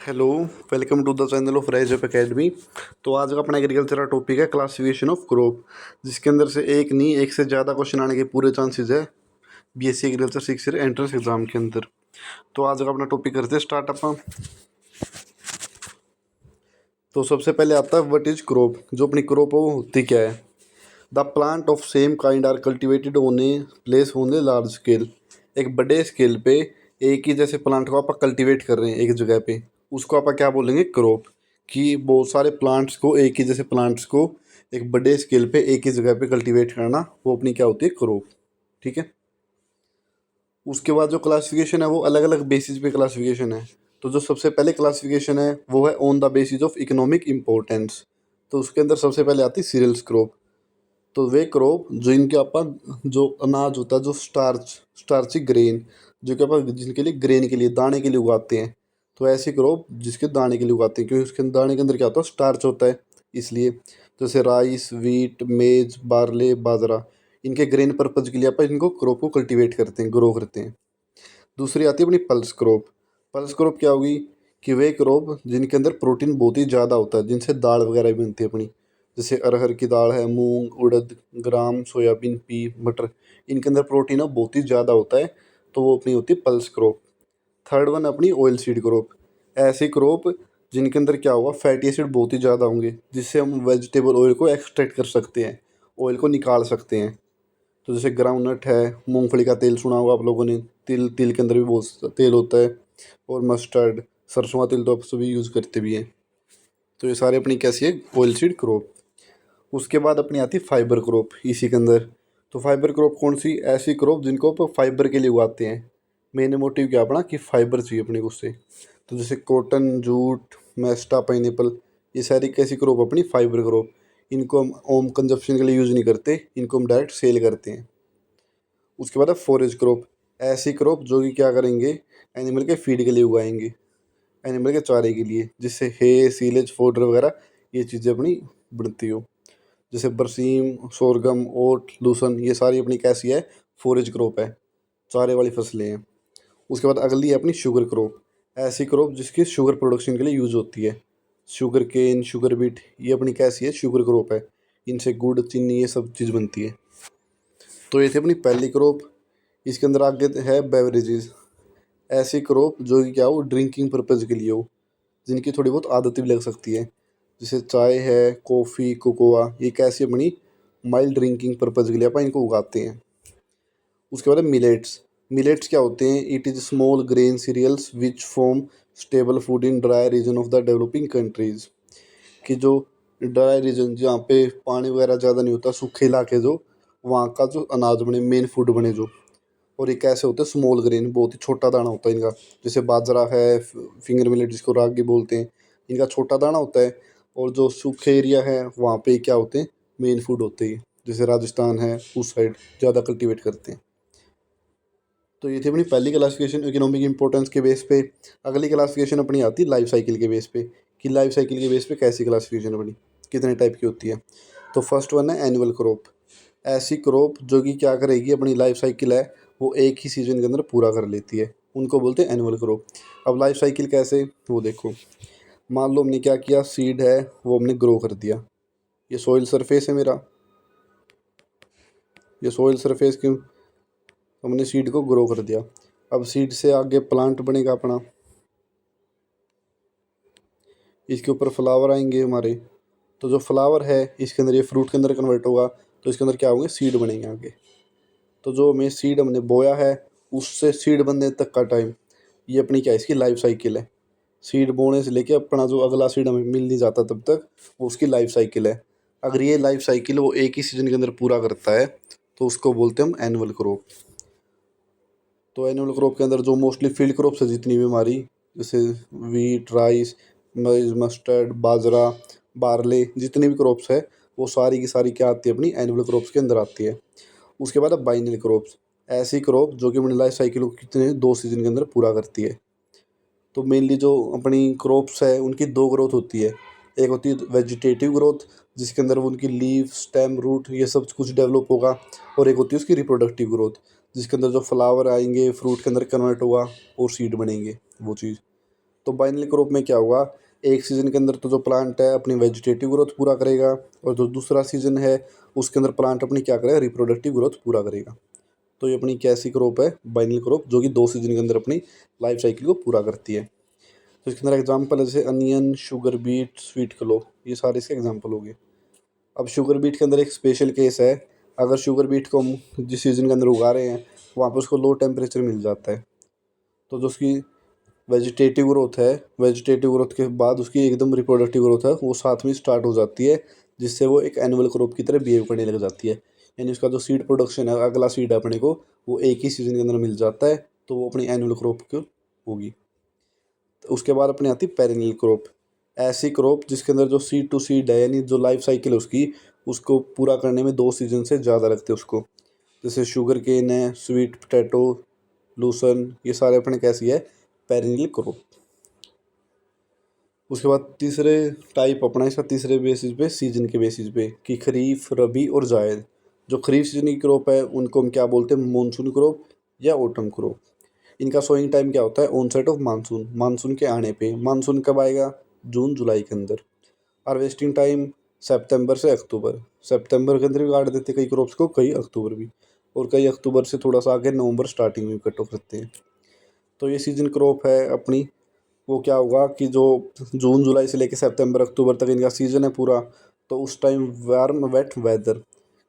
Hello, welcome to the channel of Rise Up Academy. तो आज का अपना एग्रीकल्चर का टॉपिक है क्लासिफिकेशन ऑफ क्रॉप, जिसके अंदर से एक नहीं एक से ज़्यादा क्वेश्चन आने के पूरे चांसेस है BSc agriculture 6 year entrance exam के अंदर। तो आज का अपना टॉपिक करते हैं स्टार्ट अपन। तो सबसे पहले आता है व्हाट इज क्रॉप। जो अपनी क्रॉप है वो होती क्या है। The plant of same kind are cultivated on a place on a large scale. एक बड़े स्केल पे एक ही जैसे प्लांट को आप कल्टीवेट कर रहे हैं एक जगह पे, उसको आप क्या बोलेंगे, क्रॉप। कि बहुत सारे प्लांट्स को, एक ही जैसे प्लांट्स को एक बड़े स्केल पे एक ही जगह पे कल्टीवेट करना, वो अपनी क्या होती है, क्रॉप। ठीक है। उसके बाद जो क्लासिफिकेशन है वो अलग अलग बेसिस पे क्लासिफिकेशन है। तो जो सबसे पहले क्लासिफिकेशन है वो है on the basis of economic importance. तो उसके अंदर सबसे पहले आती है सीरियल्स क्रॉप। तो वे क्रॉप जो इनके अपन जो अनाज होता है, जो स्टार्ची ग्रेन, जो कि अपन जिनके लिए ग्रेन के लिए दाने के लिए उगाते हैं। तो ऐसी क्रॉप जिसके दाने के लिए उगाते हैं, क्योंकि उसके दाने के अंदर क्या होता है, स्टार्च होता है, इसलिए। जैसे राइस, वीट, मेज, बार्ले, बाजरा, इनके ग्रेन पर्पज के लिए अपन इनको क्रॉप को कल्टीवेट करते हैं, ग्रो करते हैं। दूसरी आती है अपनी पल्स क्रॉप। पल्स क्रॉप क्या होगी कि वे क्रॉप जिनके अंदर प्रोटीन बहुत ही ज़्यादा होता है, जिनसे दाल वगैरह भी बनती है अपनी। जैसे अरहर की दाल है, मूंग, उड़द, ग्राम, सोयाबीन, पी, मटर, इनके अंदर प्रोटीन अब बहुत ही ज़्यादा होता है। तो वो अपनी होती है पल्स क्रॉप। थर्ड वन अपनी ऑयल सीड क्रॉप। ऐसी क्रॉप जिनके अंदर क्या होगा, फैटी एसिड बहुत ही ज़्यादा होंगे, जिससे हम वेजिटेबल ऑयल को एक्सट्रैक्ट कर सकते हैं, ऑयल को निकाल सकते हैं। तो जैसे ग्राउंडनट है, मूंगफली का तेल सुना होगा आप लोगों ने, तिल, तिल के अंदर भी बहुत तेल होता है। और मस्टर्ड, सरसों का तेल तो आप सभी यूज़ करते भी हैं। तो ये सारे अपनी कैसी है, ऑयल सीड क्रॉप। उसके बाद अपनी आती है फाइबर क्रॉप इसी के अंदर। तो फाइबर क्रॉप कौन सी, ऐसी क्रॉप जिनको आप फाइबर के लिए उगाते हैं। मेन मोटिव क्या अपना, कि फाइबर चाहिए अपने को उससे। तो जैसे कॉटन, जूट, मेस्टा, पाइनएप्पल, ये सारी कैसी क्रॉप अपनी फाइबर क्रॉप। इनको हम होम कंजप्शन के लिए यूज़ नहीं करते, इनको हम डायरेक्ट सेल करते हैं। उसके बाद है फॉरेज क्रॉप। ऐसी क्रॉप जो कि क्या करेंगे, एनिमल के फीड के लिए उगाएंगे, एनिमल के चारे के लिए, जिससे हे, सीलेज, फोडर वगैरह ये चीज़ें अपनी बढ़ती हो। जैसे बरसीम, सोरगम, ओट, लूसन, ये सारी अपनी कैसी है, फॉरेज क्रॉप है, चारे वाली फसलें हैं। उसके बाद अगली है अपनी शुगर क्रॉप। ऐसी क्रॉप जिसकी शुगर प्रोडक्शन के लिए यूज़ होती है। शुगर केन, शुगर बीट, ये अपनी कैसी है, शुगर क्रॉप है। इनसे गुड़, चीनी, ये सब चीज़ बनती है। तो ये थी अपनी पहली क्रॉप। इसके अंदर आगे है बेवरेजेस। ऐसी क्रॉप जो कि क्या हो, ड्रिंकिंग पर्पज़ के लिए हो, जिनकी थोड़ी बहुत आदतें भी लग सकती है। जैसे चाय है, कॉफ़ी, कोकोआ, ये कैसी अपनी माइल्ड ड्रिंकिंग पर्पज़ के लिए अपन इनको उगाते हैं। उसके बाद है मिलेट्स। मिलेट्स क्या होते हैं, it is small grain cereals which form stable food in dry region of the developing countries. कि जो ड्राई रीजन, जहाँ पे पानी वगैरह ज़्यादा नहीं होता, सूखे इलाके, जो वहाँ का जो अनाज बने, मेन फूड बने जो। और ये कैसे होते हैं, स्मॉल ग्रेन, बहुत ही छोटा दाना होता है इनका। जैसे बाजरा है, फिंगर मिलेट जिसको रागी बोलते हैं, इनका छोटा दाना होता है। और जो सूखे एरिया है वहाँ पे क्या होते हैं, मेन फूड होते हैं। जैसे राजस्थान है, उस साइड ज़्यादा कल्टीवेट करते हैं। तो ये थी अपनी पहली क्लासिफिकेशन इकोनॉमिक इंपॉर्टेंस के बेस पे। अगली क्लासिफिकेशन अपनी आती है लाइफ साइकिल के बेस पे, कि लाइफ साइकिल के बेस पे कैसी क्लासिफिकेशन अपनी कितने टाइप की होती है। तो फर्स्ट वन है एनुअल क्रॉप। ऐसी क्रॉप जो कि क्या करेगी, अपनी लाइफ साइकिल है वो एक ही सीजन के अंदर पूरा कर लेती है, उनको बोलते हैं एनुअल क्रॉप। अब लाइफ साइकिल कैसे, वो देखो। मान लो हमने क्या किया, सीड है वो हमने ग्रो कर दिया। ये सॉइल सरफेस है मेरा, ये सॉइल सरफेस की हमने सीड को ग्रो कर दिया। अब सीड से आगे प्लांट बनेगा अपना, इसके ऊपर फ्लावर आएंगे हमारे। तो जो फ्लावर है इसके अंदर, ये फ्रूट के अंदर कन्वर्ट होगा, तो इसके अंदर क्या होंगे, सीड बनेंगे आगे। तो जो हमें सीड हमने बोया है, उससे सीड बनने तक का टाइम, ये अपनी क्या है, इसकी लाइफ साइकिल है। सीड बोने से लेके अपना जो अगला सीड हमें मिल नहीं जाता तब तक, वो उसकी लाइफ साइकिल है। अगर ये लाइफ साइकिल वो एक ही सीजन के अंदर पूरा करता है, तो उसको बोलते हैं हम एनुअल क्रॉप। तो एनुअल क्रॉप के अंदर जो मोस्टली फील्ड क्रॉप्स है जितनी भी हमारी, जैसे वीट, राइस, मस्टर्ड, बाजरा, बार्ले, जितनी भी क्रॉप्स है, वो सारी की सारी क्या आती है, अपनी एनुअल क्रॉप्स के अंदर आती है। उसके बाद अब बाइनरी क्रॉप्स। ऐसी क्रॉप जो कि अपनी लाइफ साइकिल को कितने, 2 सीजन के अंदर पूरा करती है। तो मेनली जो अपनी क्रॉप्स है उनकी दो ग्रोथ होती है। एक होती है वेजिटेटिव ग्रोथ, जिसके अंदर वो उनकी लीफ, स्टेम, रूट, ये सब कुछ डेवलप होगा। और एक होती है उसकी रिप्रोडक्टिव ग्रोथ, जिसके अंदर जो फ्लावर आएंगे, फ्रूट के अंदर कन्वर्ट होगा और सीड बनेंगे, वो चीज़। तो बाइनरी क्रॉप में क्या होगा, एक सीज़न के अंदर तो जो प्लांट है अपनी वेजिटेटिव ग्रोथ पूरा करेगा, और जो दूसरा सीज़न है उसके अंदर प्लांट अपनी क्या करेगा, रिप्रोडक्टिव ग्रोथ पूरा करेगा। तो ये अपनी कैसी क्रॉप है, बाइनरी क्रॉप, जो कि 2 सीज़न के अंदर अपनी लाइफ साइकिल को पूरा करती है। तो इसके अंदर एग्जांपल है जैसे अनियन, शुगर बीट, स्वीट क्लो, ये सारे इसके एग्जांपल हो गए। अब शुगर बीट के अंदर एक स्पेशल केस है, अगर शुगर बीट को हम जिस सीज़न के अंदर उगा रहे हैं वहाँ पे उसको लो टेम्परेचर मिल जाता है, तो जो उसकी वेजिटेटिव ग्रोथ है, वेजिटेटिव ग्रोथ के बाद उसकी एकदम रिप्रोडक्टिव ग्रोथ है वो साथ में स्टार्ट हो जाती है, जिससे वो एक एनुअल क्रॉप की तरह बिहेव करने लग जाती है। यानी उसका जो सीड प्रोडक्शन है, अगला सीड है अपने को, वो एक ही सीज़न के अंदर मिल जाता है, तो वो अपनी एनुअल क्रॉप की होगी। तो उसके बाद अपने आती है पेरेनियल क्रॉप, ऐसी क्रॉप जिसके अंदर जो सीड टू सीड है, यानी जो लाइफ साइकिल है उसकी, उसको पूरा करने में 2 सीज़न से ज़्यादा लगते हैं उसको। जैसे शुगर केन है, स्वीट पोटैटो, लूसन, ये सारे अपने कैसी है, पेरेनियल क्रॉप। उसके बाद तीसरे टाइप अपना इसका तीसरे बेसिस पे, सीजन के बेसिस पे, कि खरीफ, रबी और जायद। जो खरीफ सीजन की क्रॉप है उनको हम क्या बोलते हैं, मानसून क्रॉप या ऑटम क्रॉप। इनका सोइंग टाइम क्या होता है, ऑनसेट ऑफ मानसून, मानसून के आने पे। मानसून कब आएगा, जून जुलाई के अंदर। हार्वेस्टिंग टाइम सितंबर से अक्टूबर, सितंबर के अंदर भी काट देते कई क्रॉप्स को, कई अक्टूबर भी, और कई अक्टूबर से थोड़ा सा आगे नवंबर स्टार्टिंग में कट ऑफ करते हैं। तो ये सीजन क्रॉप है अपनी। वो क्या होगा कि जो जून जुलाई से लेकर सितंबर अक्टूबर तक इनका सीज़न है पूरा, तो उस टाइम वार्म वेट वेदर,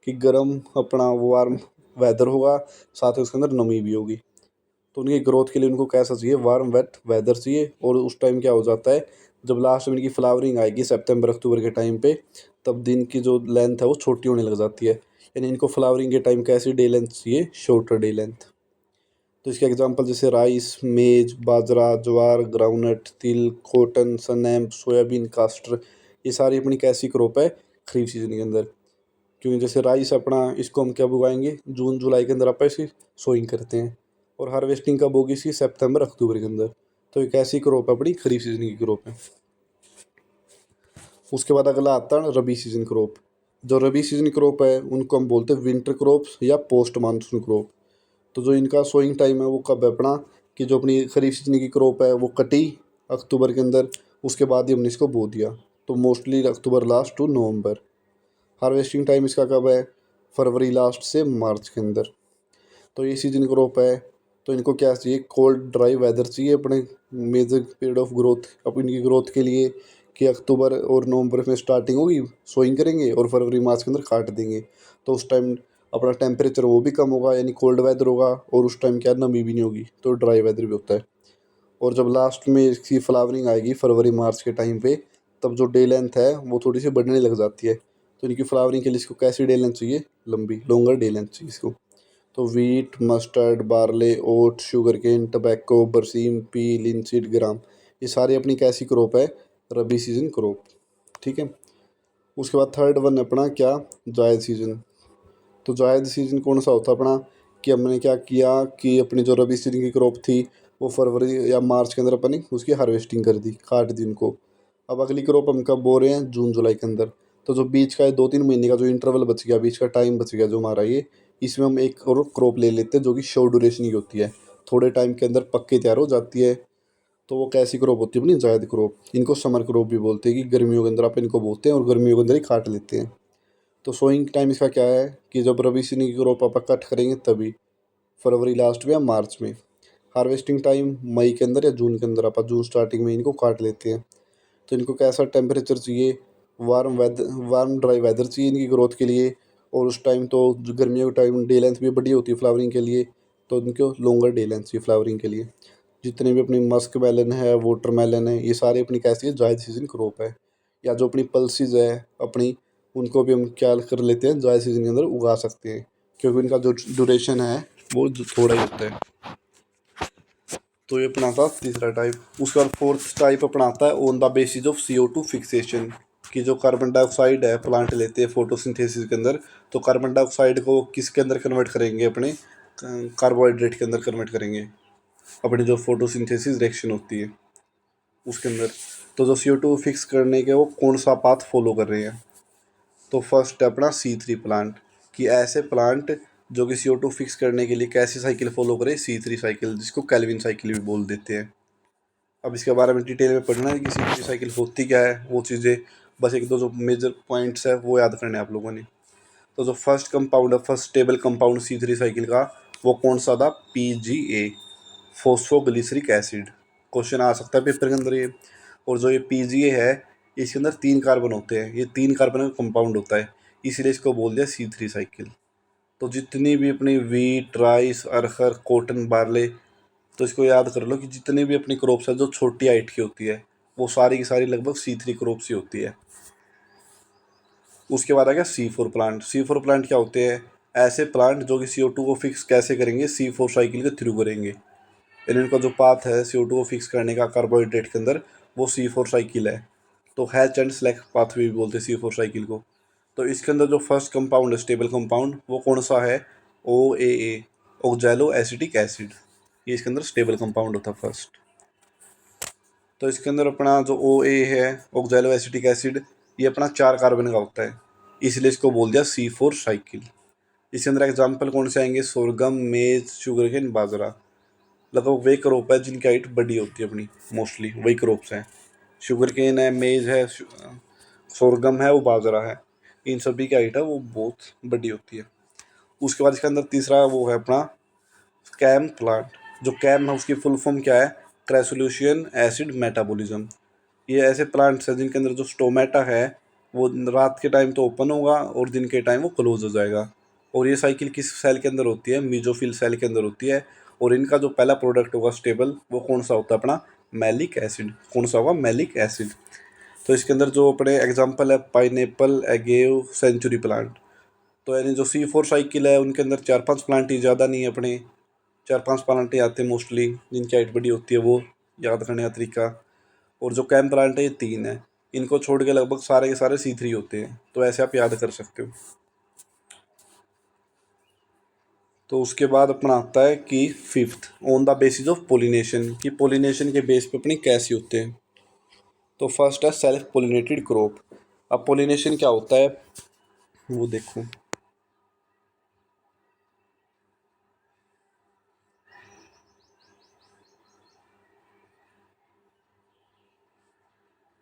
कि गर्म अपना वार्म वेदर होगा, साथ ही उसके अंदर नमी भी होगी। तो उनकी ग्रोथ के लिए उनको कैसा चाहिए, वार्म वेट वेदर चाहिए। और उस टाइम क्या हो जाता है, जब लास्ट में इनकी फ्लावरिंग आएगी सितंबर अक्टूबर के टाइम पे, तब दिन की जो लेंथ है वो छोटी होने लग जाती है। यानी इनको फ्लावरिंग के टाइम कैसी डे लेंथ चाहिए, शॉर्टर डे लेंथ। तो इसके एग्जांपल जैसे राइस, मेज, बाजरा, ज्वार, ग्राउंडनट, तिल, कॉटन, सनैम, सोयाबीन, कास्टर, ये सारी अपनी कैसी क्रॉप है, खरीफ सीजन के अंदर। क्योंकि जैसे राइस अपना, इसको हम कब उगाएंगे, जून जुलाई के अंदर आप इसकी सोइंग करते हैं, और हार्वेस्टिंग कब होगी इसकी, सितंबर अक्टूबर के अंदर। तो एक ऐसी क्रॉप है अपनी, खरीफ सीजन की क्रॉप है। उसके बाद अगला आता है रबी सीजन क्रॉप। जो रबी सीजन क्रॉप है उनको हम बोलते हैं विंटर क्रॉप्स या पोस्ट मानसून क्रॉप। तो जो इनका सोइंग टाइम है वो कब है अपना, कि जो अपनी खरीफ सीजन की क्रॉप है वो कटी अक्टूबर के अंदर, उसके बाद ही हमने इसको बो दिया, तो mostly October last to November. Harvesting time इसका कब है, फरवरी लास्ट से मार्च के अंदर। तो ये सीजन क्रॉप है। तो इनको क्या चाहिए, कोल्ड ड्राई वेदर चाहिए अपने मेजर पीरियड ऑफ ग्रोथ, अब इनकी ग्रोथ के लिए, कि अक्टूबर और नवंबर में स्टार्टिंग होगी, सोइंग करेंगे और फरवरी मार्च के अंदर काट देंगे। तो उस टाइम अपना टेम्परेचर वो भी कम होगा, यानी कोल्ड वेदर होगा, और उस टाइम क्या, नमी भी नहीं होगी, तो ड्राई वेदर भी होता है। और जब लास्ट में इसकी फ्लावरिंग आएगी फरवरी मार्च के टाइम पे, तब जो डे लेंथ है वो थोड़ी सी बढ़ने लग जाती है। तो इनकी फ्लावरिंग के लिए इसको कैसी डे लेंथ चाहिए, लंबी, लॉन्गर डे लेंथ चाहिए इसको। तो वीट, मस्टर्ड, बार्ले, ओट, शुगर केन, टबैको, बरसीम, पी, लिनसीड, ग्राम, ये सारी अपनी कैसी क्रॉप है, रबी सीजन क्रॉप। ठीक है। उसके बाद थर्ड वन अपना क्या, जायद सीजन। तो जायद सीजन कौन सा होता है अपना, कि हमने क्या किया कि अपनी जो रबी सीजन की क्रॉप थी वो फरवरी या मार्च के अंदर अपनी उसकी हार्वेस्टिंग कर दी, काट दी उनको। अब अगली क्रॉप हम कब बो रहे हैं, जून जुलाई के अंदर। तो जो बीच का है 2-3 महीने का जो इंटरवल बच गया, बीच का टाइम बच गया जो हमारा ये, इसमें हम एक और क्रॉप ले लेते हैं जो कि शॉर्ट ड्यूरेशन की होती है, थोड़े टाइम के अंदर पक के तैयार हो जाती है। तो वो कैसी क्रॉप होती है अपनी, जायद क्रॉप। इनको समर क्रॉप भी बोलते हैं, कि गर्मियों के अंदर आप इनको बोते हैं और गर्मियों के अंदर ही काट लेते हैं। तो सोइंग टाइम इसका क्या है, कि जब रबी सीजन की क्रॉप आप कट करेंगे तभी, फरवरी लास्ट में या मार्च में। हार्वेस्टिंग टाइम मई के अंदर या जून के अंदर, आप जून स्टार्टिंग में इनको काट लेते हैं। तो इनको कैसा टेम्परेचर चाहिए, warm weather, warm dry weather चाहिए इनकी ग्रोथ के लिए। और उस टाइम तो जो गर्मियों के टाइम डे लेंथ भी बड़ी होती है फ्लावरिंग के लिए, तो इनको लॉन्गर डे लेंथ चाहिए फ्लावरिंग के लिए। जितने भी अपनी मस्क मेलन है, वाटर मेलन है, ये सारी अपनी कैसी है, जायद सीजन क्रॉप है। या जो अपनी पल्सीज है अपनी, उनको भी हम क्या कर लेते हैं, जायद सीजन के अंदर उगा सकते हैं, क्योंकि इनका जो ड्यूरेशन है वो थोड़ा ही होता है। तो ये अपना था तीसरा टाइप। उसके बाद फोर्थ टाइप अपना आता है on the basis of CO2 fixation, कि जो कार्बन डाइऑक्साइड है प्लांट लेते हैं फोटोसिंथेसिस के अंदर, तो कार्बन डाइऑक्साइड को किसके अंदर कन्वर्ट करेंगे, अपने कार्बोहाइड्रेट के अंदर कन्वर्ट करेंगे, अपनी जो फोटोसिंथेसिस रिएक्शन होती है उसके अंदर। तो जो CO2 फिक्स करने के वो कौन सा पाथ फॉलो कर रहे हैं, तो फर्स्ट है अपना C3 प्लांट, कि ऐसे प्लांट जो कि CO2 फिक्स करने के लिए कैसी साइकिल फॉलो करे, C3 साइकिल, जिसको कैल्विन साइकिल भी बोल देते हैं। अब इसके बारे में डिटेल में पढ़ना है कि C3 साइकिल होती क्या है, वो चीज़ें बस एक दो जो मेजर पॉइंट्स है वो याद करने हैं आप लोगों ने। तो जो फर्स्ट कंपाउंड है, first stable compound C3 cycle का, वो कौन सा था? PGA, phosphoglyceric acid. क्वेश्चन आ सकता है पेपर के अंदर ये। और जो ये PGA है, इसके अंदर 3 कार्बन होते हैं, ये 3 कार्बन का कंपाउंड होता है, इसीलिए इसको बोल दिया C3 साइकिल। तो जितनी भी अपनी वीट, राइस, अरहर, कॉटन, बार्ले, तो इसको याद कर लो कि जितनी भी अपनी क्रॉप्स है जो छोटी हाइट की होती है, वो सारी की सारी लगभग C3 क्रॉप्स ही होती है। उसके बाद आ गया C4 प्लांट। C4 प्लांट क्या होते हैं? ऐसे प्लांट जो कि CO2 को फिक्स कैसे करेंगे? C4 साइकिल के थ्रू करेंगे। यानी इनका जो पाथ है CO2 को फिक्स करने का कार्बोहाइड्रेट के अंदर, वो C4 साइकिल है। तो हैच एंड स्लैक पाथवे भी बोलते हैं C4 साइकिल को। तो इसके अंदर जो फर्स्ट कंपाउंड है, स्टेबल कंपाउंड, वो कौन सा है? OAA, oxaloacetic acid. ये इसके अंदर स्टेबल कंपाउंड होता है फर्स्ट। तो इसके अंदर अपना जो OA है, ऑक्जैलो एसिटिक एसिड, ये अपना 4 कार्बन का होता है, इसलिए इसको बोल दिया C4 साइकिल। इसके अंदर एग्जाम्पल कौन से आएंगे? सोरगम, मेज, शुगरकेन, बाजरा। लगभग वही क्रॉप है जिनकी हाइट बड़ी होती है अपनी, मोस्टली वही क्रॉप्स हैं। शुगरकेन है, मेज है, सोरगम है, वो बाजरा है, इन सभी की हाइट है वो बहुत बड़ी होती है। उसके बाद इसके अंदर तीसरा वो है अपना कैम प्लांट। जो कैम है उसकी फुल फॉर्म क्या है? क्रेसोल्यूशन एसिड मेटाबॉलिज्म। ये ऐसे प्लांट्स हैं जिनके अंदर जो स्टोमेटा है, वो रात के टाइम तो ओपन होगा और दिन के टाइम वो क्लोज हो जाएगा। और ये साइकिल किस सेल के अंदर होती है? मीजोफिल सेल के अंदर होती है। और इनका जो पहला प्रोडक्ट होगा स्टेबल, वो कौन सा होता है? अपना मैलिक एसिड। कौन सा होगा? Malic acid. तो इसके अंदर जो अपने एग्जाम्पल है, पाइनएप्पल, एगेव, सेंचुरी प्लांट। तो यानी जो C4 साइकिल है उनके अंदर 4-5 प्लांट ही, ज़्यादा नहीं है अपने, 4-5 प्लांट ही आते हैं मोस्टली जिनकी हाइट बड़ी होती है, वो याद करने का तरीका। और जो कैम प्लांट है ये 3 है, इनको छोड़ के लगभग सारे के सारे C3 होते हैं, तो ऐसे आप याद कर सकते हो। तो उसके बाद अपना आता है कि fifth, on the basis of pollination, कि पोलिनेशन के बेस पे अपनी कैसे होते हैं। तो फर्स्ट है सेल्फ पोलिनेटेड क्रॉप। अब पोलिनेशन क्या होता है वो देखो।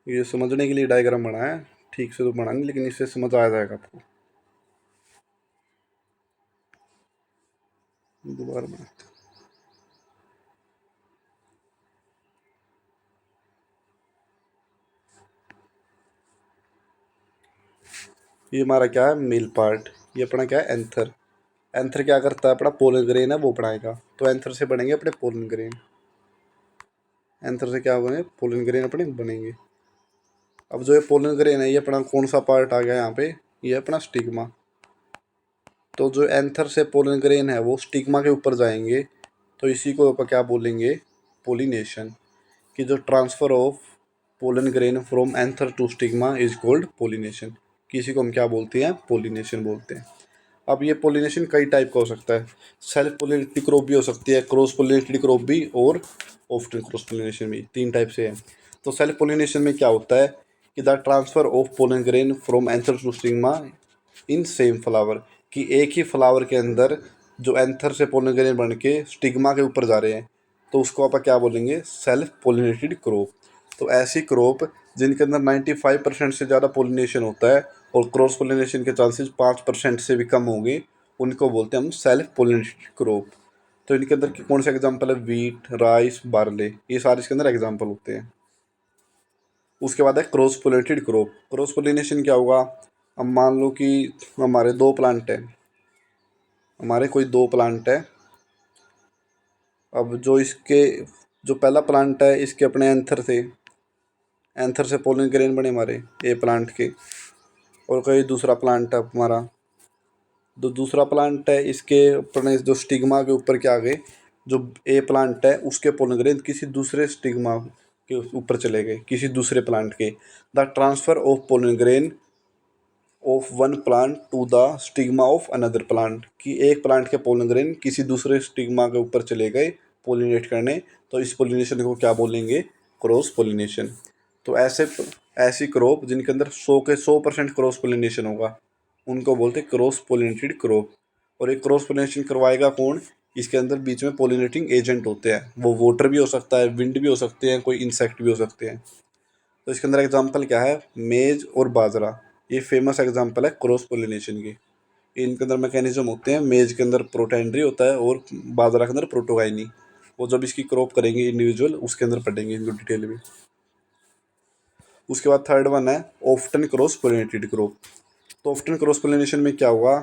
ये समझने के लिए डायग्राम बनाया है, ठीक से तो बना नहीं, लेकिन इससे समझ आ जाएगा आपको। दोबारा बनाते हैं। ये हमारा क्या है? Male part. ये अपना क्या है? एंथर। एंथर क्या करता है? अपना पोलन ग्रेन है वो बनाएगा। तो एंथर से बनेंगे अपने पोलन ग्रेन। एंथर से क्या बने? पोलन ग्रेन अपने बनेंगे। अब जो ये पोलन ग्रेन है, ये अपना कौन सा पार्ट आ गया यहाँ पे? ये अपना स्टिग्मा। तो जो एंथर से पोलन ग्रेन है वो स्टिग्मा के ऊपर जाएंगे, तो इसी को अपन क्या बोलेंगे? पोलिनेशन। कि जो transfer of pollen grain from anther to stigma is called pollination. किसी को हम क्या बोलते हैं? पोलिनेशन बोलते हैं। अब ये पोलिनेशन कई टाइप का हो सकता है। सेल्फ पोलिनेटेड क्रॉप भी हो सकती है, क्रॉस पोलिनेटेड क्रॉप भी, और ऑफ्टन क्रॉस पोलिनेशन भी। 3 टाइप से है। तो सेल्फ पोलिनेशन में क्या होता है कि the transfer of pollen grain from anther to stigma in same flower, कि एक ही फ्लावर के अंदर जो एंथर से पोलन ग्रेन बन के स्टिग्मा के ऊपर जा रहे हैं, तो उसको आप क्या बोलेंगे? Self pollinated crop. तो ऐसी क्रॉप जिनके अंदर 95% से ज़्यादा पोलिनेशन होता है और क्रॉस पोलिनेशन के चांसेस 5% से भी कम होंगे, उनको बोलते हैं हम सेल्फ पोलिनेटेड क्रॉप। तो इनके अंदर कौन सा एग्जांपल है? वीट, राइस, बार्ले, ये सारे इसके अंदर एग्जांपल होते हैं। उसके बाद है cross pollinated crop. Cross pollination क्या होगा? अब मान लो कि हमारे 2 प्लांट हैं, हमारे कोई 2 प्लांट है। अब जो इसके, जो पहला प्लांट है, इसके अपने एंथर से पोलन ग्रेन बने हमारे ए प्लांट के। और कोई दूसरा प्लांट है हमारा, जो दूसरा प्लांट है, इसके अपने जो स्टिग्मा के ऊपर के आगे जो ए प्लांट है उसके पोलन ग्रेन किसी दूसरे स्टिग्मा के ऊपर चले गए, किसी दूसरे प्लांट के। The transfer of pollen grain of one plant to the stigma of another plant, कि एक प्लांट के पोलन ग्रेन किसी दूसरे स्टिग्मा के ऊपर चले गए पोलिनेट करने, तो इस पोलिनेशन को क्या बोलेंगे? Cross pollination. तो ऐसी क्रॉप जिनके अंदर 100 के 100% क्रॉस पोलिनेशन होगा, उनको बोलते हैं क्रॉस पोलिनेटेड क्रॉप। और एक क्रॉस पोलिनेशन करवाएगा कौन? इसके अंदर बीच में पोलिनेटिंग एजेंट होते हैं, वो वाटर भी हो सकता है, विंड भी हो सकते हैं, कोई इंसेक्ट भी हो सकते हैं। तो इसके अंदर एग्जांपल क्या है, मेज और बाजरा, ये फेमस एग्जांपल है क्रॉस पोलिनेशन की। इनके अंदर मैकेनिज्म होते हैं, मेज के अंदर प्रोटेंड्री होता है और बाजरा के अंदर प्रोटोगाइनी। वो जब इसकी क्रॉप करेंगे इंडिविजुअल, उसके अंदर पढ़ेंगे इनको डिटेल में। उसके बाद थर्ड वन है ऑफ्टन क्रॉस पोलिनेटेड क्रॉप। तो ऑफ्टन क्रॉस पोलिनेशन में क्या हुआ,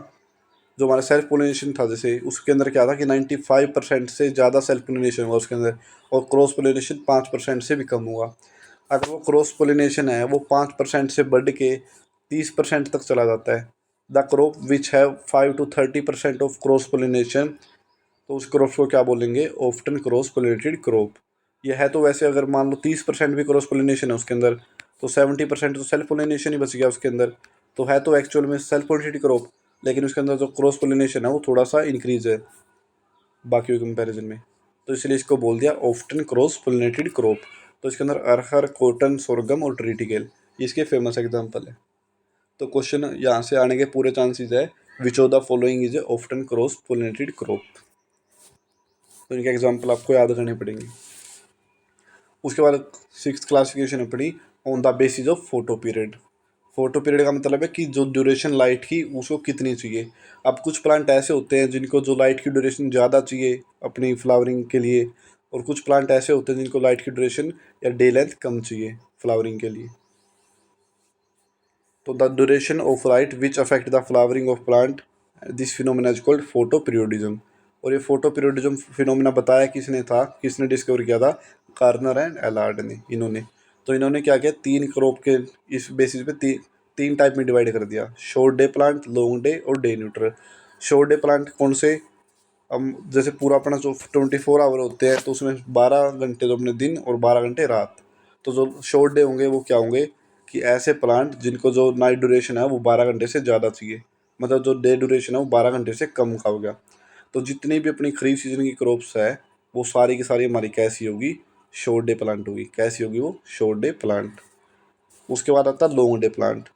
जो हमारा सेल्फ पोलिनेशन था जैसे, उसके अंदर क्या था कि 95% से ज़्यादा सेल्फ पोलिनेशन हुआ उसके अंदर, और क्रॉस पोलिनेशन 5% से भी कम हुआ। अगर वो क्रॉस पोलिनेशन है वो 5% से बढ़ के 30% तक चला जाता है, the crop which have 5 to 30% of cross pollination, तो उस क्रॉप को क्या बोलेंगे, ऑफ्टन क्रॉस पोलिनेटेड क्रॉप। ये है तो वैसे अगर मान लो 30% भी क्रॉस पोलिनेशन है उसके अंदर, तो 70% तो सेल्फ पोलिनेशन ही बच गया उसके अंदर। तो है तो एक्चुअल में सेल्फ पोलिनेटेड क्रॉप, लेकिन उसके अंदर जो क्रॉस पोलिनेशन है वो थोड़ा सा इंक्रीज है बाकी कंपैरिजन में, तो इसलिए इसको बोल दिया ऑफ्टन क्रॉस पोलिनेटेड क्रॉप। तो इसके अंदर अरहर, कॉटन, सोरगम और ट्रीटिकेल इसके फेमस एग्जाम्पल है। तो क्वेश्चन यहाँ से आने के पूरे चांसेस है, which of the following is a often cross pollinated crop. तो इनके एग्जाम्पल आपको याद करने पड़ेंगे। उसके बाद सिक्स्थ क्लासिफिकेशन अपनी on the basis of photo period. Photo period का मतलब है कि जो ड्यूरेशन लाइट की उसको कितनी चाहिए। अब कुछ प्लांट ऐसे होते हैं जिनको जो लाइट की ड्यूरेशन ज़्यादा चाहिए अपनी फ्लावरिंग के लिए, और कुछ प्लांट ऐसे होते हैं जिनको लाइट की ड्यूरेशन या डे लेंथ कम चाहिए फ्लावरिंग के लिए। तो the duration of light which affect the flowering of plant, this phenomena is called photo periodism. और ये फोटो पीरियोडिज्म फिनोमेना बताया किसने था, किसने डिस्कवर किया था, कार्नर एंड एलार्ड ने, इन्होंने। तो इन्होंने क्या किया, तीन क्रॉप के इस बेसिस पे तीन टाइप में डिवाइड कर दिया, short day plant, long day और day neutral. Short day plant कौन से, हम जैसे पूरा अपना जो 24 आवर होते हैं तो उसमें 12 घंटे तो अपने दिन और 12 घंटे रात। तो जो शॉर्ट डे होंगे वो क्या होंगे, कि ऐसे प्लांट जिनको जो नाइट ड्यूरेशन है वो 12 घंटे से ज़्यादा चाहिए, मतलब जो डे ड्यूरेशन है वो 12 घंटे से कम का हो गया। तो जितनी भी अपनी खरीफ सीजन की क्रॉप्स है वो सारी की सारी हमारी कैसी होगी, शॉर्ट डे प्लांट होगी। कैसी होगी वो, शॉर्ट डे प्लांट। उसके बाद आता है लॉन्ग डे प्लांट,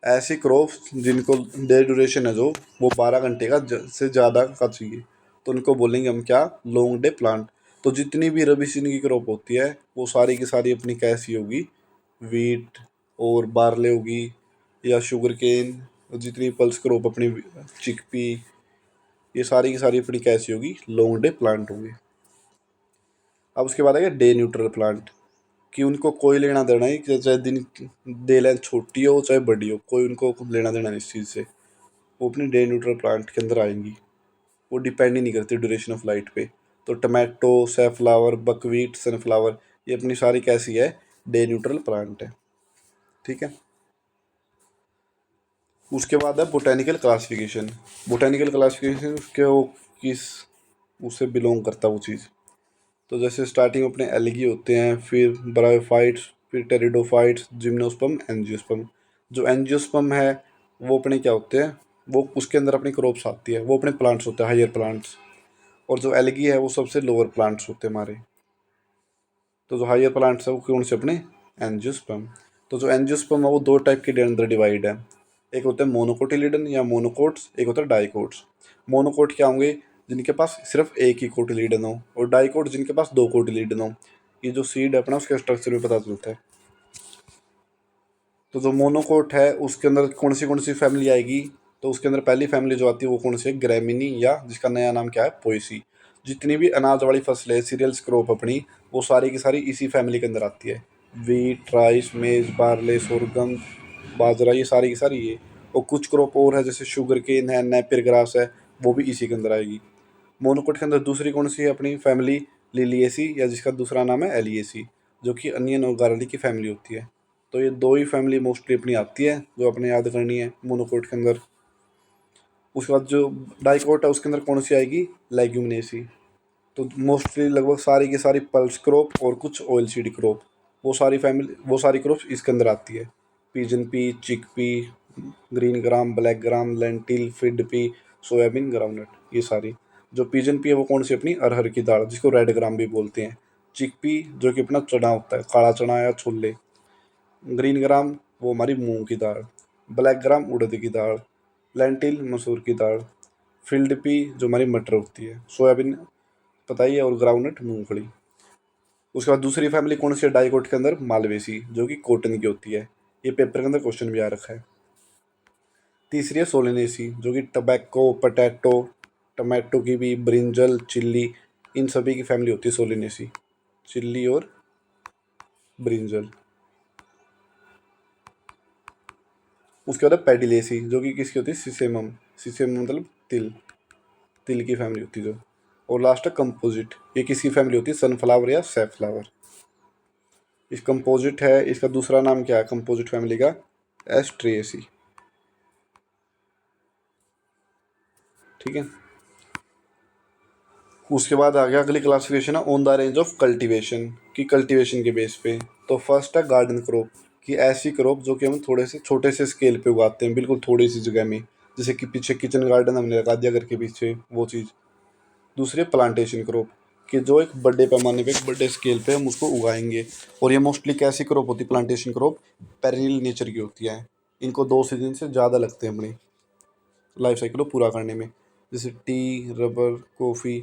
ऐसी क्रॉप्स जिनको डे ड्यूरेशन है जो वो 12 घंटे का से ज़्यादा का चाहिए, तो उनको बोलेंगे हम क्या, लॉन्ग डे प्लांट। तो जितनी भी रबी सीजन की क्रॉप होती है वो सारी की सारी अपनी कैसी होगी, वीट और बारले होगी या शुगर केन, जितनी पल्स क्रॉप अपनी चिकपी, ये सारी की सारी अपनी कैसी होगी, लॉन्ग डे प्लांट होंगे। अब उसके बाद आएगा डे न्यूट्रल प्लांट, कि उनको कोई लेना देना ही, कि चाहे दिन डे लेंथ छोटी हो चाहे बड़ी हो, कोई उनको लेना देना नहीं इस चीज़ से, वो अपनी डे न्यूट्रल प्लांट के अंदर आएंगी, वो डिपेंड ही नहीं करती ड्यूरेशन ऑफ लाइट पे। तो टमाटो, सैफ्लावर, बकवीट, सनफ्लावर, ये अपनी सारी कैसी है, डे न्यूट्रल प्लांट है। ठीक है। उसके बाद है बोटेनिकल क्लासिफिकेशन। बोटेनिकल क्लासिफिकेशन उसके वो किस उससे बिलोंग करता है वो चीज़। तो जैसे स्टार्टिंग में अपने एल्गी होते हैं, फिर ब्रायोफाइट्स, फिर टेरिडोफाइट्स, जिम्नोस्पर्म, एंजियोस्पर्म। जो एंजियोस्पर्म है वो अपने क्या होते हैं, वो उसके अंदर अपनी क्रॉप्स आती है, वो अपने प्लांट्स होते हैं, हायर प्लांट्स। और जो एल्गी है वो सबसे लोअर प्लांट्स होते हैं हमारे। तो जो हायर प्लांट्स है वो कौन से, अपने एंजियोस्पर्म। तो जो एंजियोस्पर्म है वो दो टाइप के अंदर डिवाइड है, एक होता है मोनोकोटिलिडन या मोनोकोट्स, एक होता है डाइकोट्स। मोनोकोट क्या होंगे, जिनके पास सिर्फ एक ही कोटिलीडन हो, और डाइकोट जिनके पास दो कोटिलीडन हो। ये जो सीड है अपना उसके स्ट्रक्चर में पता चलता है। तो जो मोनोकोट है उसके अंदर कौन सी फैमिली आएगी, तो उसके अंदर पहली फैमिली जो आती है वो कौन सी है, ग्रेमिनी, या जिसका नया नाम क्या है, पोएसी। जितनी भी अनाज वाली फसलें है, सीरियल्स क्रॉप अपनी, वो सारी की सारी इसी फैमिली के अंदर आती है। वीट, राइस, मेज, बार्ले, सोरगम, बाजरा, ये सारी की सारी ये। और कुछ क्रॉप और है जैसे शुगर केन है, नेपियर ग्रास है, वो भी इसी के अंदर आएगी। मोनोकोट के अंदर दूसरी कौन सी है अपनी फैमिली, लिलिएसी, या जिसका दूसरा नाम है एलिएसी, जो कि अनियन और गार्लिक की फैमिली होती है। तो ये दो ही फैमिली मोस्टली अपनी आती है जो अपने याद करनी है मोनोकोट के अंदर। उसके बाद जो डाइकोट है उसके अंदर कौन सी आएगी, लेग्यूमिनेसी। तो मोस्टली लगभग सारी की सारी पल्स क्रॉप और कुछ ऑयल सीड क्रॉप, वो सारी क्रॉप इसके अंदर आती है। पिजन पी, चिक P, green gram, black gram, lentil, फिड पी, सोयाबीन, ग्राउंडनट, ये सारी। जो पिजन पी है वो कौन सी, अपनी अरहर की दाल, जिसको रेड ग्राम भी बोलते हैं। चिक पी जो कि अपना चना होता है, काला चना या छोले। ग्रीन ग्राम वो हमारी मूंग की दाल। ब्लैक ग्राम उड़द की दाल। लेंटिल मसूर की दाल। फील्ड पी जो हमारी मटर होती है, सोयाबीन पता ही है, और ग्राउंडनट मूंगफली। उसके बाद दूसरी फैमिली कौन सी है डाइकोट के अंदर? मालवेसी, जो कि कॉटन की होती है। ये पेपर के अंदर क्वेश्चन भी आ रखा है। तीसरी है सोलेनेसी, जो कि टबैको, पटैटो, टमाटो की भी, ब्रिंजल, चिल्ली, इन सभी की फैमिली होती है सोलेनेसी, चिल्ली और ब्रिंजल। उसके बाद है पेडिलेसी, जो कि किसकी होती है? सिसेमम, सिसेमम मतलब तिल, तिल की फैमिली होती है जो। और लास्ट है कंपोजिट, ये किसकी फैमिली होती है? सनफ्लावर या सैफफ्लावर। इस कंपोजिट है, इसका दूसरा नाम क्या है कंपोजिट फैमिली का? एस्ट्रेसी। ठीक है। उसके बाद आ गया अगली क्लासिफिकेशन है on the range of cultivation, की कल्टीवेशन के बेस पे। तो फर्स्ट है गार्डन क्रॉप, कि ऐसी क्रॉप जो कि हम थोड़े से छोटे से स्केल पे उगाते हैं, बिल्कुल थोड़ी सी जगह में, जैसे कि पीछे किचन गार्डन हमने लगा दिया घर के पीछे, वो चीज़। दूसरी है प्लांटेशन क्रॉप, कि जो एक बड़े पैमाने पे, एक बड़े स्केल पे हम उसको उगाएंगे। और ये मोस्टली कैसी क्रॉप होती है? प्लांटेशन क्रॉप पेरिनियल नेचर की होती है। इनको 2 सीजन से ज़्यादा लगते हैं अपनी लाइफ साइकिल को पूरा करने में। जैसे टी, रबर, कॉफ़ी,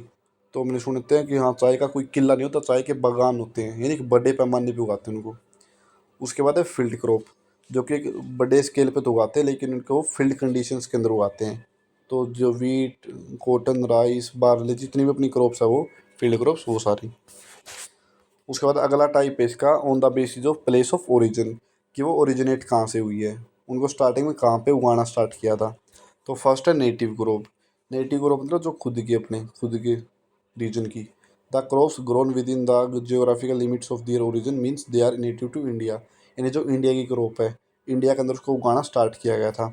तो हमने सुनते हैं कि हाँ चाय का कोई किला नहीं होता, चाय के बागान होते हैं, यानी कि बड़े पैमाने पे उगाते हैं उनको। उसके बाद है फील्ड क्रॉप, जो कि एक बड़े स्केल पे तो उगाते हैं, लेकिन उनको फील्ड कंडीशंस के अंदर उगाते हैं। तो जो वीट, कॉटन, राइस, बार्ले, जितनी भी अपनी क्रॉप्स है वो फील्ड क्रॉप्स वो सारी। उसके बाद अगला टाइप है इसका on the basis of place of origin, कि वो ओरिजिनेट कहाँ से हुई है, उनको स्टार्टिंग में कहाँ पे उगाना स्टार्ट किया था। तो फर्स्ट है नेटिव क्रॉप। नेटिव क्रॉप मतलब जो खुद की, अपने खुद के रीजन की। The crops grown within the geographical limits of their origin means they are native to India, यानी जो इंडिया की क्रॉप है, इंडिया के अंदर उसको उगाना स्टार्ट किया गया था।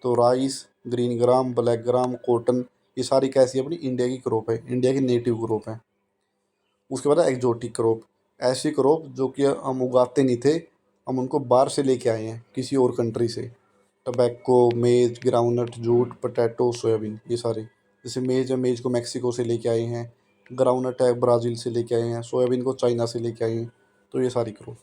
तो rice, green gram, black gram, cotton, ये सारी कैसी अपनी इंडिया की क्रॉप है, इंडिया की नेटिव क्रॉप है। उसके बाद है एक्जोटिक क्रॉप, ऐसी क्रॉप जो कि हम उगाते नहीं थे, हम उनको बाहर से लेके आए हैं किसी और कंट्री से। टबैको, मेज, ग्राउंडनट, जूट, पोटैटो, सोयाबीन, ये सारे। जैसे मेज है, मेज को मैक्सिको से लेके आए हैं। ग्राउंडनट है, ब्राज़ील से लेके आए हैं। सोयाबीन को चाइना से लेके आए हैं। तो ये सारी क्रॉप।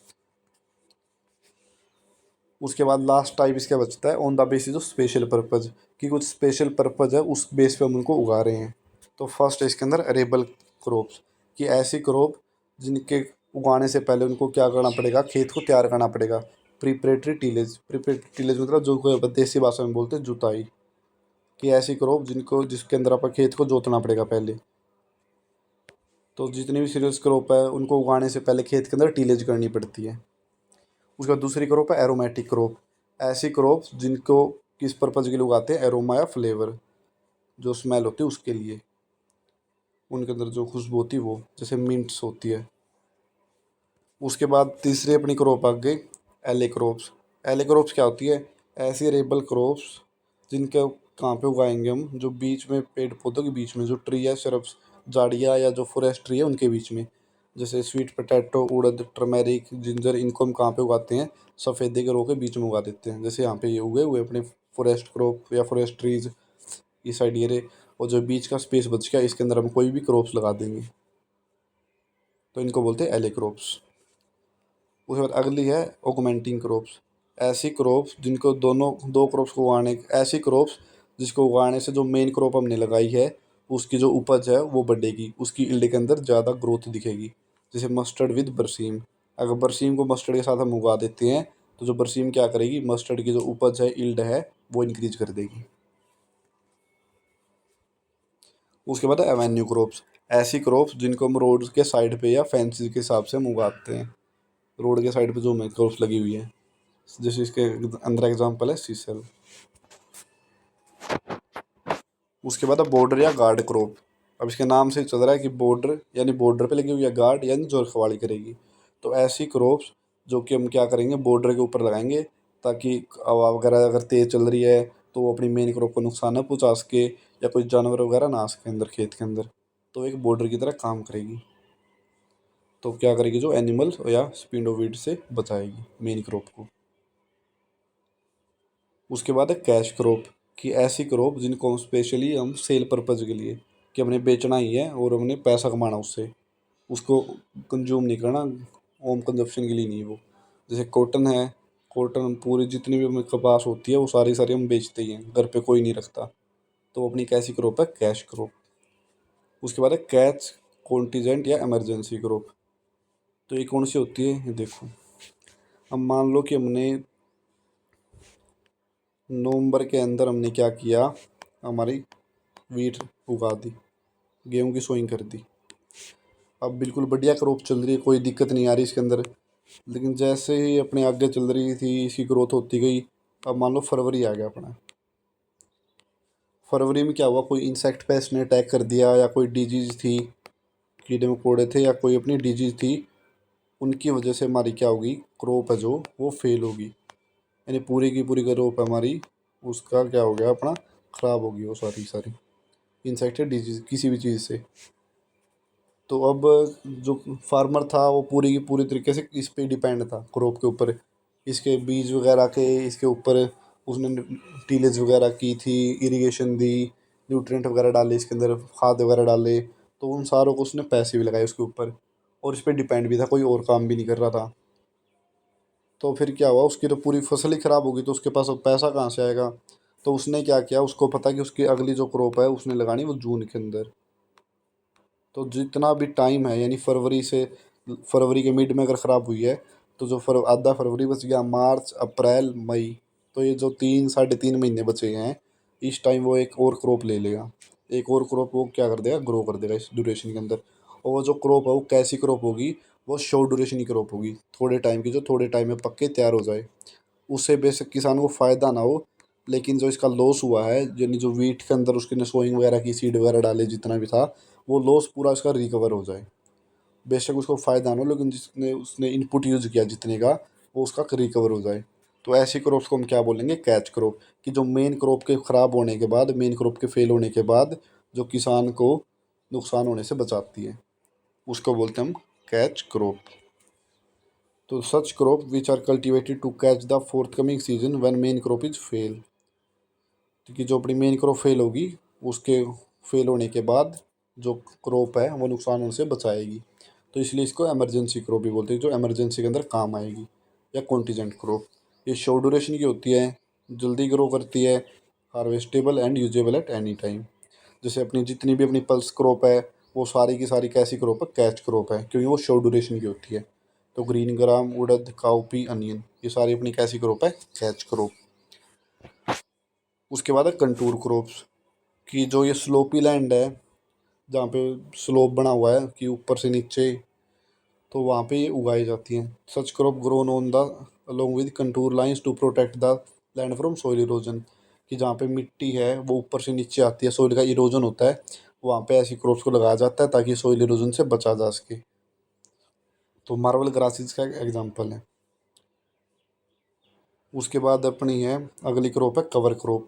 उसके बाद लास्ट टाइप इसका बचता है on the basis of special purpose, कि कुछ स्पेशल पर्पज़ है उस बेस पे हम उनको उगा रहे हैं। तो फर्स्ट है इसके अंदर अरेबल क्रॉप्स, कि ऐसी क्रॉप जिनके उगाने से पहले उनको क्या करना पड़ेगा? खेत को तैयार करना पड़ेगा। प्रिपरेटरी टीलेज, प्रिपरेटरी टीलेज मतलब जो कोई देसी भाषा में बोलते हैं जुताई, कि ऐसी क्रॉप जिनको, जिसके अंदर अपन खेत को जोतना पड़ेगा पहले। तो जितनी भी सीरियस क्रॉप है उनको उगाने से पहले खेत के अंदर टीलेज करनी पड़ती है। उसके बाद दूसरी क्रॉप है एरोमेटिक क्रॉप, ऐसी क्रॉप जिनको किस पर्पज़ के लिए उगाते हैं? एरोमा या फ्लेवर, जो स्मेल होती है उसके लिए, उनके अंदर जो खुशबू होती है वो, जैसे मिंट्स होती है। उसके बाद तीसरी अपनी क्रॉप आ गई एले क्रॉप्स। एले क्रॉप्स क्या होती है? ऐसी रेबल क्रॉप्स जिनके कहाँ पे उगाएंगे हम? जो बीच में, पेड़ पौधों के बीच में जो ट्री है, सिर्फ झाड़ियाँ या जो फॉरेस्ट ट्री है उनके बीच में। जैसे स्वीट पोटैटो, उड़द, टर्मेरिक, जिंजर, इनको हम कहाँ पे उगाते हैं? सफ़ेदे के रो के बीच में उगा देते हैं। जैसे यहाँ पे ये उगे हुए अपने फॉरेस्ट क्रॉप या फॉरेस्ट ट्रीज इस साइड ये रहे, और जो बीच का स्पेस बच गया इसके अंदर हम कोई भी क्रॉप्स लगा देंगे, तो इनको बोलते हैं एले क्रॉप्स। उसके बाद अगली है ऑगमेंटिंग क्रॉप्स, ऐसी क्रॉप्स जिनको दोनों, दो क्रॉप्स को उगाने, ऐसी क्रॉप्स जिसको उगाने से जो मेन क्रॉप हमने लगाई है उसकी जो उपज है वो बढ़ेगी, उसकी ईल्ड के अंदर ज़्यादा ग्रोथ दिखेगी। जैसे मस्टर्ड विद बरसीम, अगर बरसीम को मस्टर्ड के साथ हम उगा देते हैं तो जो बरसीम क्या करेगी? मस्टर्ड की जो उपज है, ईल्ड है, वो इंक्रीज कर देगी। उसके बाद है एवेन्यू क्रॉप्स, ऐसी क्रॉप्स जिनको हम रोड के साइड पे या फेंसिस के हिसाब से हम उगाते हैं। रोड के साइड पे जो हमें क्रॉप्स लगी हुई है, जैसे इसके अंदर एग्जांपल है सीसल। उसके बाद है बॉर्डर या गार्ड क्रॉप। अब इसके नाम से ही चल रहा है कि बॉर्डर, यानी बॉर्डर पे लगी हुई है, गार्ड यानी जो रखवाली करेगी। तो ऐसी क्रॉप्स जो कि हम क्या करेंगे? बॉर्डर के ऊपर लगाएंगे, ताकि हवा वगैरह अगर तेज़ चल रही है तो वो अपनी मेन क्रॉप को नुकसान न पहुँचा सके, या कोई जानवर वगैरह ना आ सके अंदर खेत के अंदर। तो एक बॉर्डर की तरह काम करेगी। तो क्या करेगी? जो एनिमल या स्पिंडोवीड से बचाएगी मेन क्रॉप को। उसके बाद है कैश क्रॉप, कि ऐसी क्रॉप जिनको हम स्पेशली हम सेल पर्पज़ के लिए, कि हमने बेचना ही है और हमने पैसा कमाना उससे, उसको कंज्यूम नहीं करना, होम कंजप्शन के लिए नहीं है वो। जैसे कॉटन है, कॉटन पूरी जितनी भी हमें कपास होती है वो सारी सारी हम बेचते ही हैं, घर पे कोई नहीं रखता। तो अपनी कैसी क्रॉप है, कैश क्रॉप। उसके बाद है कैच कॉन्टीजेंट या इमरजेंसी क्रॉप। तो ये कौन सी होती है, ये देखो। अब मान लो कि हमने नवंबर के अंदर हमने क्या किया, हमारी वीट उगा दी, गेहूं की सोइंग कर दी। अब बिल्कुल बढ़िया क्रॉप चल रही है, कोई दिक्कत नहीं आ रही इसके अंदर। लेकिन जैसे ही अपने आगे चल रही थी, इसकी ग्रोथ होती गई। अब मान लो फरवरी आ गया अपना। फरवरी में क्या हुआ, कोई इंसेक्ट पेस्ट ने अटैक कर दिया, या कोई डिजीज़ थी, कीड़े मकोड़े थे, या कोई अपनी डिजीज़ थी। उनकी वजह से हमारी क्या होगी, क्रॉप है जो वो फेल होगी। यानी पूरी की पूरी क्रॉप हमारी, उसका क्या हो गया अपना, ख़राब होगी वो सारी सारी, इंसेक्ट डिजीज़ किसी भी चीज़ से। तो अब जो फार्मर था वो पूरी की पूरी तरीके से इस पे डिपेंड था, क्रॉप के ऊपर, इसके बीज वगैरह के, इसके ऊपर उसने टीलेज वगैरह की थी, इरिगेशन दी, न्यूट्रिएंट वगैरह डाले इसके अंदर, खाद वगैरह डाले। तो उन सारों को उसने पैसे भी लगाए उसके ऊपर, और इस पे डिपेंड भी था, कोई और काम भी नहीं कर रहा था। तो फिर क्या हुआ, उसकी तो पूरी फसल ही ख़राब होगी, तो उसके पास अब पैसा कहाँ से आएगा। तो उसने क्या किया, उसको पता कि उसकी अगली जो क्रॉप है उसने लगानी वो जून के अंदर। तो जितना भी टाइम है, यानी फरवरी से, फरवरी के मिड में अगर ख़राब हुई है, तो जो आधा फरवरी बच गया, मार्च अप्रैल मई, तो ये जो 3 साढ़े 3 महीने बचे हैं, इस टाइम वो एक और क्रॉप ले लेगा। एक और क्रॉप वो क्या कर देगा, ग्रो कर देगा इस ड्यूरेशन के अंदर। और वो जो क्रॉप है वो कैसी क्रॉप होगी, वो शॉर्ट ड्यूरेशन की क्रॉप होगी, थोड़े टाइम की, जो थोड़े टाइम में पक के तैयार हो जाए। उससे बेशक किसान को फ़ायदा ना हो, लेकिन जो इसका लॉस हुआ है, यानी जो वीट के अंदर उसके ने सोइंग वगैरह की, सीड वगैरह डाले, जितना भी था, वो लॉस पूरा इसका रिकवर हो जाए। बेशक उसको फ़ायदा ना हो, लेकिन जिसने उसने इनपुट यूज़ किया जितने का, वो उसका रिकवर हो जाए। तो ऐसी क्रॉप्स को हम क्या बोलेंगे, कैच क्रॉप। कि जो मेन क्रॉप के ख़राब होने के बाद, मेन क्रॉप के फेल होने के बाद, जो किसान को नुकसान होने से बचाती है, उसको बोलते हैं हम कैच क्रॉप। तो such crop which are cultivated to catch the forthcoming season when main crop is fail. क्योंकि जो अपनी मेन क्रॉप फेल होगी, उसके फेल होने के बाद जो क्रॉप है वो नुकसान होने से बचाएगी। तो इसलिए इसको इमरजेंसी क्रॉप भी बोलते हैं, जो इमरजेंसी के अंदर काम आएगी। या कॉन्टीजेंट क्रॉप, ये शॉर्ट ड्यूरेशन की होती है, जल्दी ग्रो करती है, harvestable and usable at any time. जैसे अपनी जितनी भी अपनी पल्स क्रॉप है, वो सारी की सारी कैसी क्रॉप है, कैच क्रॉप है, क्योंकि वो शॉर्ट ड्यूरेशन की होती है। तो ग्रीन ग्राम, उड़द, काउपी, अनियन, ये सारी अपनी कैसी क्रॉप है, कैच क्रॉप। उसके बाद है कंटूर क्रॉप्स। कि जो ये स्लोपी लैंड है, जहाँ पे स्लोप बना हुआ है कि ऊपर से नीचे, तो वहाँ पे ये उगाई जाती हैं। Such crop grown on the along with contour lines to protect the land from soil erosion. कि जहाँ पे मिट्टी है वो ऊपर से नीचे आती है, सोइल का इरोजन होता है, वहाँ पे ऐसी क्रॉप्स को लगाया जाता है ताकि सोइल इरोजन से बचा जा सके। तो मार्वल ग्रासेस का एग्जाम्पल है। उसके बाद अपनी है अगली क्रॉप है कवर क्रॉप।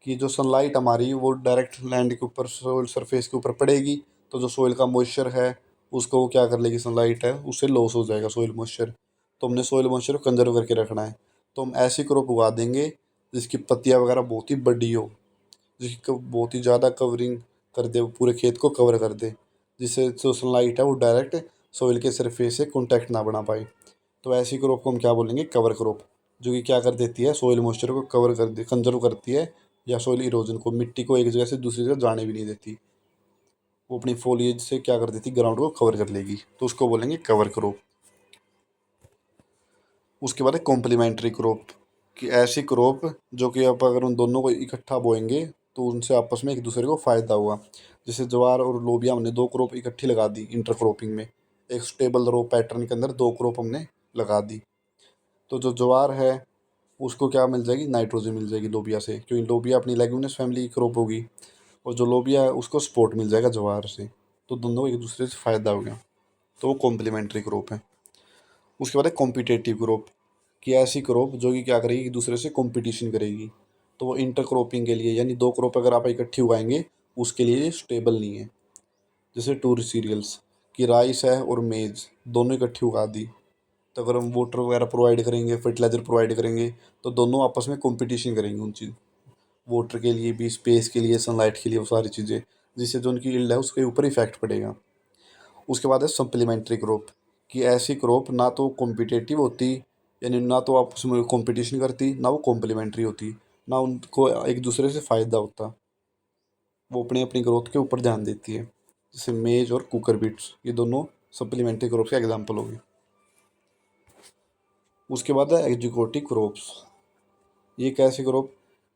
कि जो सनलाइट हमारी वो डायरेक्ट लैंड के ऊपर, सोइल सरफेस के ऊपर पड़ेगी, तो जो सोइल का मॉइस्चर है उसको वो क्या कर लेगी, सनलाइट है उससे लॉस हो जाएगा सोइल मॉइस्चर। तो हमने सोइल मॉइस्चर को कंजर्व करके रखना है। तो हम ऐसी क्रॉप उगा देंगे जिसकी पत्तियाँ वगैरह बहुत ही बड़ी हो, जिसकी बहुत ही ज़्यादा कवरिंग कर दे, वो पूरे खेत को कवर कर दे, जिससे जो सनलाइट है वो डायरेक्ट सोइल के सरफेस से कॉन्टैक्ट ना बना पाए। तो ऐसी क्रॉप को हम क्या बोलेंगे, कवर क्रॉप। जो कि क्या कर देती है, सोइल मॉइस्चर को कवर कर दे, कंजर्व करती है, या सोइल इरोजन को, मिट्टी को एक जगह से दूसरी जगह जाने भी नहीं देती। वो अपनी फोलिएज से क्या कर देती, ग्राउंड को कवर कर लेगी, तो उसको बोलेंगे कवर क्रॉप। उसके बाद है कॉम्प्लीमेंट्री क्रॉप। कि ऐसी क्रॉप जो कि आप अगर उन दोनों को इकट्ठा बोएंगे तो उनसे आपस में एक दूसरे को फ़ायदा हुआ। जैसे ज्वार और लोबिया, हमने दो क्रॉप इकट्ठी लगा दी इंटर क्रॉपिंग में, एक स्टेबल रो पैटर्न के अंदर दो क्रॉप हमने लगा दी। तो जो ज्वार है उसको क्या मिल जाएगी, नाइट्रोजन मिल जाएगी लोबिया से, क्योंकि लोबिया अपनी लेग्यूमिनस फैमिली की क्रॉप होगी। और जो लोबिया है उसको सपोर्ट मिल जाएगा ज्वार से। तो दोनों को एक दूसरे से फ़ायदा हो गया, तो वो कॉम्प्लीमेंट्री क्रॉप है। उसके बाद है कॉम्पिटेटिव क्रॉप। कि ऐसी क्रॉप जो कि क्या करेगी, एक दूसरे से कंपटीशन करेगी। तो वो इंटर क्रॉपिंग के लिए, यानी दो क्रॉप अगर आप इकट्ठी उगाएंगे, उसके लिए स्टेबल नहीं है। जैसे टूर सीरियल्स, कि राइस है और मेज दोनों इकट्ठी उगा दी, तो अगर हम वाटर वगैरह प्रोवाइड करेंगे, फर्टिलाइज़र प्रोवाइड करेंगे, तो दोनों आपस में कंपटीशन करेंगे उन चीज़, वाटर के लिए भी, स्पेस के लिए, सनलाइट के लिए, वो सारी चीज़ें, जिससे जो उनकी यील्ड है उसके ऊपर इफेक्ट पड़ेगा। उसके बाद है सप्लीमेंट्री क्रॉप। कि ऐसी क्रॉप ना तो कॉम्पिटेटिव होती, यानी ना तो आपस में कंपटीशन करती, ना वो कॉम्प्लीमेंट्री होती, ना उनको एक दूसरे से फ़ायदा होता। वो अपनी अपनी ग्रोथ के ऊपर ध्यान देती है। जैसे मेज और कुकर बीट्स, ये दोनों सप्लीमेंट्री क्रॉप के एग्जाम्पल हो गए। उसके बाद है एग्जीक्यूटिव क्रॉप्स। ये एक ऐसी क्रॉप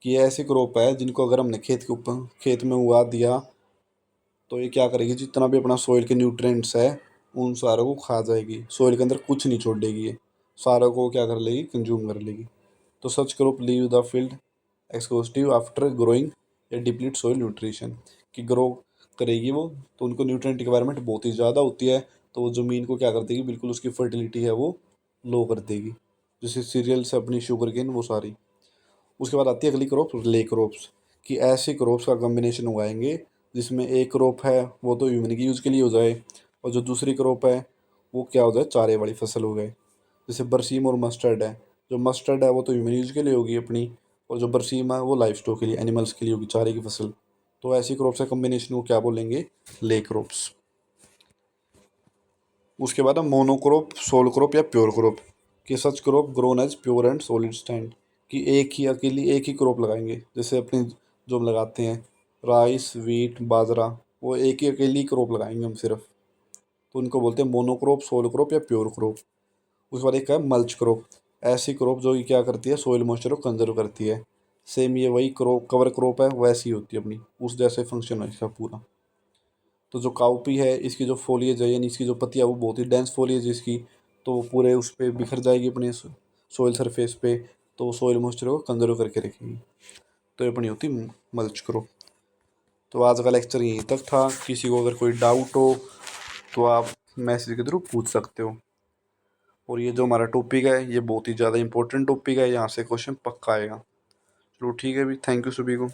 कि ये ऐसी क्रॉप है जिनको अगर हमने खेत में उगा दिया तो ये क्या करेगी, जितना भी अपना सॉइल के न्यूट्रिएंट्स है उन सारों को खा जाएगी, सॉइल के अंदर कुछ नहीं छोड़ेगी, ये सारों को क्या कर लेगी, कंज्यूम कर लेगी। तो such crop leave the field exhaustive after growing या डिप्लीट सॉइल न्यूट्रिशन, कि ग्रो करेगी वो तो उनको न्यूट्रिएंट रिक्वायरमेंट बहुत ही ज़्यादा होती है, तो वो ज़मीन को क्या कर देगी, बिल्कुल उसकी फर्टिलिटी है वो लो कर देगी। जैसे सीरियल्स अपनी शुगर केन वो सारी। उसके बाद आती है अगली क्रॉप ले क्रॉप्स, कि ऐसी क्रॉप्स का कॉम्बिनेशन उगाएंगे जिसमें एक क्रॉप है वो तो ह्यूमन की यूज़ के लिए हो जाए, और जो दूसरी क्रॉप है वो क्या हो जाए, चारे वाली फसल हो गए। जैसे बरसीम और मस्टर्ड है, जो मस्टर्ड है वो तो ह्यूमन यूज़ के लिए होगी अपनी, और जो बरसीम है वो लाइफ स्टॉक के लिए, एनिमल्स के लिए होगी, चारे की फसल। तो ऐसी क्रॉप्स का कॉम्बिनेशन को क्या बोलेंगे, ले क्रॉप्स। उसके बाद है मोनोक्रॉप, सोल क्रॉप या प्योर क्रॉप, कि such crop grown as pure and solid stand, कि एक ही अकेली एक ही क्रॉप लगाएंगे। जैसे अपने जो हम लगाते हैं राइस, वीट, बाजरा, वो एक ही अकेली क्रॉप लगाएंगे हम सिर्फ, तो उनको बोलते हैं मोनोक्रॉप, सोल क्रॉप या प्योर क्रॉप। उसके बाद एक है मल्च क्रॉप, ऐसी क्रॉप जो कि क्या करती है, सोइल मॉइस्चर को कंजर्व करती है। सेम ये वही क्रॉप, कवर क्रॉप है वैसी होती है अपनी, उस जैसे फंक्शन है इसका पूरा। तो जो काउपी है इसकी जो फोलिएज है, यानी इसकी जो पत्तियाँ वो बहुत ही डेंस फोलिएज है इसकी, तो वो पूरे उस पर बिखर जाएगी अपने सोइल सरफेस पे, तो सोइल मॉइस्चर को कंजर्व करके रखेगी। तो ये अपनी होती मल्च क्रॉप। तो आज का लेक्चर यहीं तक था। किसी को अगर कोई डाउट हो तो आप मैसेज के थ्रू पूछ सकते हो। और ये जो हमारा टॉपिक है ये बहुत ही ज़्यादा इंपॉर्टेंट टॉपिक है, यहाँ से क्वेश्चन पक्का आएगा। चलो ठीक है भी, थैंक यू सभी को।